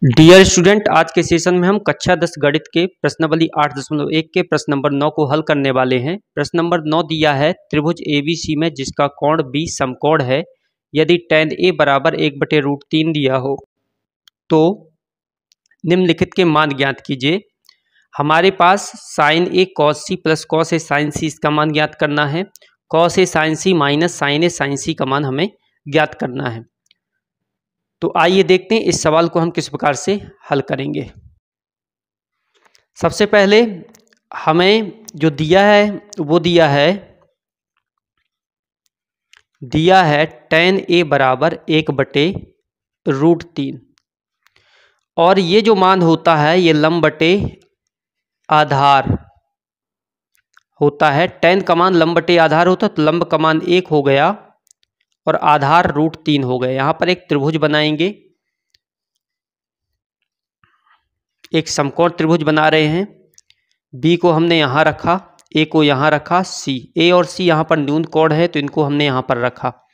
Dear student, आज के session में हम कक्षा 10 गणित के प्रश्नावली 8.1 के प्रश्न नंबर 9 को हल करने वाले हैं। प्रश्न नंबर 9 दिया है, त्रिभुज ABC में जिसका कोण B समकोण है, यदि tan A बराबर 1/√3 दिया हो तो निम्नलिखित के मान ज्ञात कीजिए। हमारे पास sin A cos C plus cos A sin C इसका मान ज्ञात करना है। cos A sin C minus sin A sin C का मान हमें ज्ञात करना है। तो आइए देखते हैं इस सवाल को हम किस प्रकार से हल करेंगे। सबसे पहले हमें जो दिया है वो दिया है tan A बराबर 1/√3 और ये जो मान होता है ये लंब बटे आधार होता है। tan का मान लंब बटे आधार होता है तो लंब का मान 1 हो गया और आधार √3 हो गए। यहाँ पर एक त्रिभुज बनाएंगे, एक समकोण त्रिभुज बना रहे हैं। B को हमने यहाँ रखा, A को यहाँ रखा, A और C यहाँ पर न्यून कोण है तो इनको हमने यहाँ पर रखा।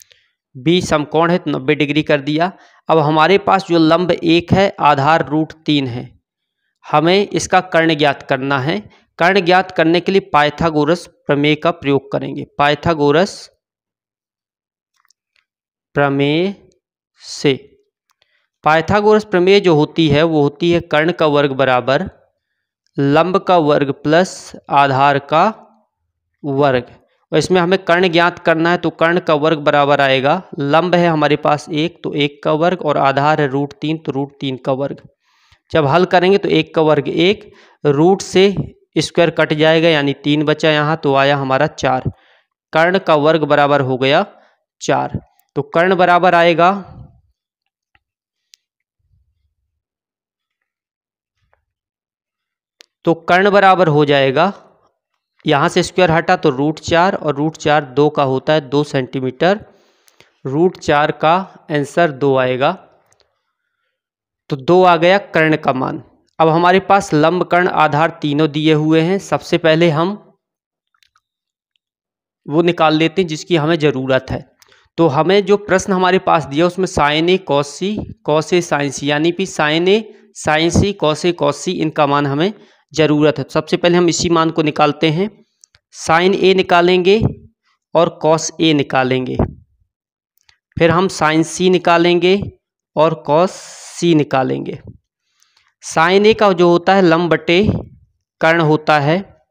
B समकोण है तो 90 डिग्री कर दिया। अब हमारे पास जो लंब 1 है आधार √3 है, हमें इसका कर्ण ज्ञात करना है। कर्ण ज्ञात करने के लिए पाइथागोरस प्रमेय का प्रयोग करेंगे। पाइथागोरस प्रमेय से पाइथागोरस प्रमेय जो होती है वो होती है कर्ण का वर्ग बराबर लंब का वर्ग प्लस आधार का वर्ग। और इसमें हमें कर्ण ज्ञात करना है तो कर्ण का वर्ग बराबर आएगा, लंब है हमारे पास 1 तो 1 का वर्ग और आधार है √3 तो √3 का वर्ग। जब हल करेंगे तो 1 का वर्ग 1, रूट से स्क्वायर कट जाएगा यानी 3 बचा यहाँ तो आया हमारा 4। कर्ण का वर्ग बराबर हो गया 4। तो कर्ण बराबर आएगा कर्ण बराबर हो जाएगा, यहाँ से स्क्वायर हटा तो √4 और √4 2 का होता है 2 सेंटीमीटर। √4 का आंसर 2 आएगा। तो 2 आ गया कर्ण का मान। अब हमारे पास लंब कर्ण आधार तीनों दिए हुए हैं। सबसे पहले हम वो निकाल लेते हैं जिसकी हमें ज़रूरत है। तो हमें जो प्रश्न हमारे पास दिया उसमें sin A cos C cos A sin C यानी कि sin A sin C cos A cos C इनका मान हमें ज़रूरत है। तो सबसे पहले हम इसी मान को निकालते हैं। sin A निकालेंगे और cos A निकालेंगे, फिर हम sin C निकालेंगे और cos C निकालेंगे। sin A का जो होता है लंब बटे कर्ण होता है,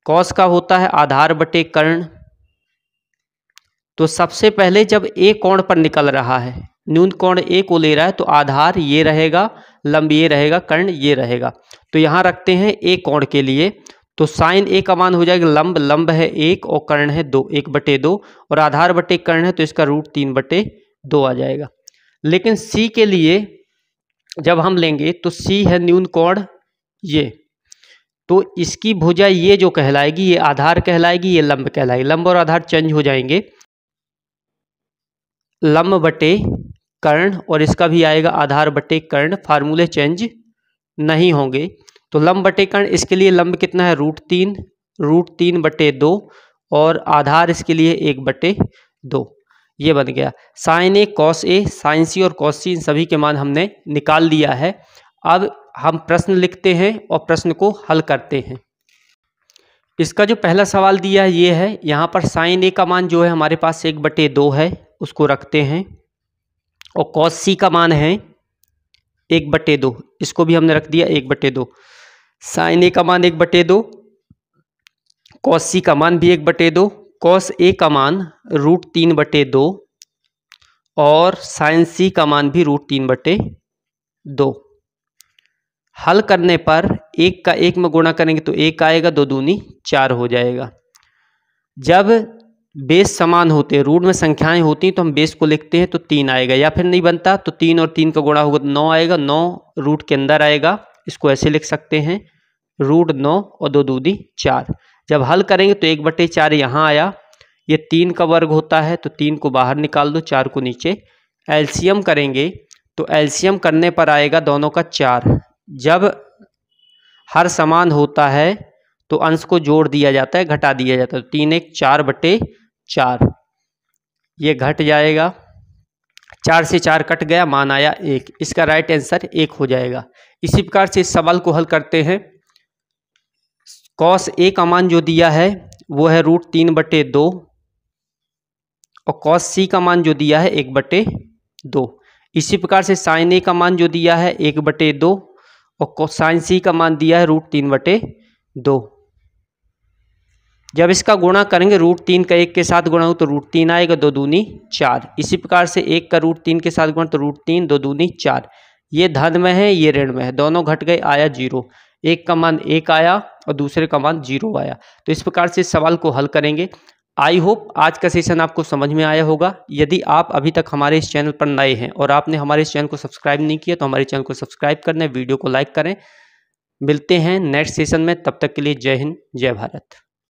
cos का होता है आधार बटे कर्ण। तो सबसे पहले जब A कोण पर निकल रहा है, न्यून कोण A को ले रहा है तो आधार ये रहेगा, लंब ये रहेगा, कर्ण ये रहेगा। तो यहाँ रखते हैं A कोण के लिए। तो sin A का मान हो जाएगा लंब है 1 और कर्ण है 2, 1/2 और आधार बटे कर्ण है तो इसका √3/2 आ जाएगा। लेकिन C के लिए जब हम लेंगे तो C है न्यून कोण ये, तो इसकी भुजा ये जो कहलाएगी ये आधार कहलाएगी, ये लंब कहलाएगी। लंब और आधार चेंज हो जाएंगे, लंब बटे कर्ण और इसका भी आएगा आधार बटे कर्ण, फार्मूले चेंज नहीं होंगे। तो लंब बटे कर्ण इसके लिए लंब कितना है √3/2 और आधार इसके लिए 1/2। ये बन गया। sin A cos A sin C और cos C इन सभी के मान हमने निकाल लिया है। अब हम प्रश्न लिखते हैं और प्रश्न को हल करते हैं। इसका जो पहला सवाल दिया है ये है, यहाँ पर sin A का मान जो है हमारे पास 1/2 है, उसको रखते हैं और cos C का मान है 1/2, इसको भी हमने रख दिया 1/2। sin A का मान 1/2, cos C का मान भी 1/2, cos A का मान √3/2 और sin C का मान भी √3/2। हल करने पर 1 का 1 में गुणा करेंगे तो 1 आएगा, 2 दूनी 4 हो जाएगा। जब बेस समान होते हैं, रूट में संख्याएं होती हैं तो हम बेस को लिखते हैं तो 3 आएगा, या फिर नहीं बनता तो 3 और 3 का गुणा होगा तो 9 आएगा, 9 रूट के अंदर आएगा। इसको ऐसे लिख सकते हैं √9 और 2 दूनी 4। जब हल करेंगे तो 1/4 यहाँ आया, ये 3 का वर्ग होता है तो 3 को बाहर निकाल दो, 4 को नीचे। एलसीएम करेंगे तो एलसीएम करने पर आएगा दोनों का 4। जब हर समान होता है तो अंश को जोड़ दिया जाता है, घटा दिया जाता है। तो 3 1 4/4 ये घट जाएगा 4 से 4 कट गया, मान आया 1। इसका राइट आंसर 1 हो जाएगा। इसी प्रकार से इस सवाल को हल करते हैं। कॉस ए का मान जो दिया है वो है √3/2 और कॉस सी का मान जो दिया है 1/2। इसी प्रकार से साइन ए का मान जो दिया है 1/2 और साइन सी का मान दिया है √3/2। जब इसका गुणा करेंगे √3 का 1 के साथ गुणा हो तो √3 आएगा, 2 दूनी 4। इसी प्रकार से 1 का √3 के साथ गुणा तो √3, 2 दूनी 4। ये धन में है, ये ऋण में है, दोनों घट गए, आया 0। एक का मान 1 आया और दूसरे का मान 0 आया। तो इस प्रकार से इस सवाल को हल करेंगे। आई होप आज का सेशन आपको समझ में आया होगा। यदि आप अभी तक हमारे इस चैनल पर नए हैं और आपने हमारे इस चैनल को सब्सक्राइब नहीं किया तो हमारे चैनल को सब्सक्राइब कर लें, वीडियो को लाइक करें। मिलते हैं नेक्स्ट सेशन में, तब तक के लिए जय हिंद, जय भारत।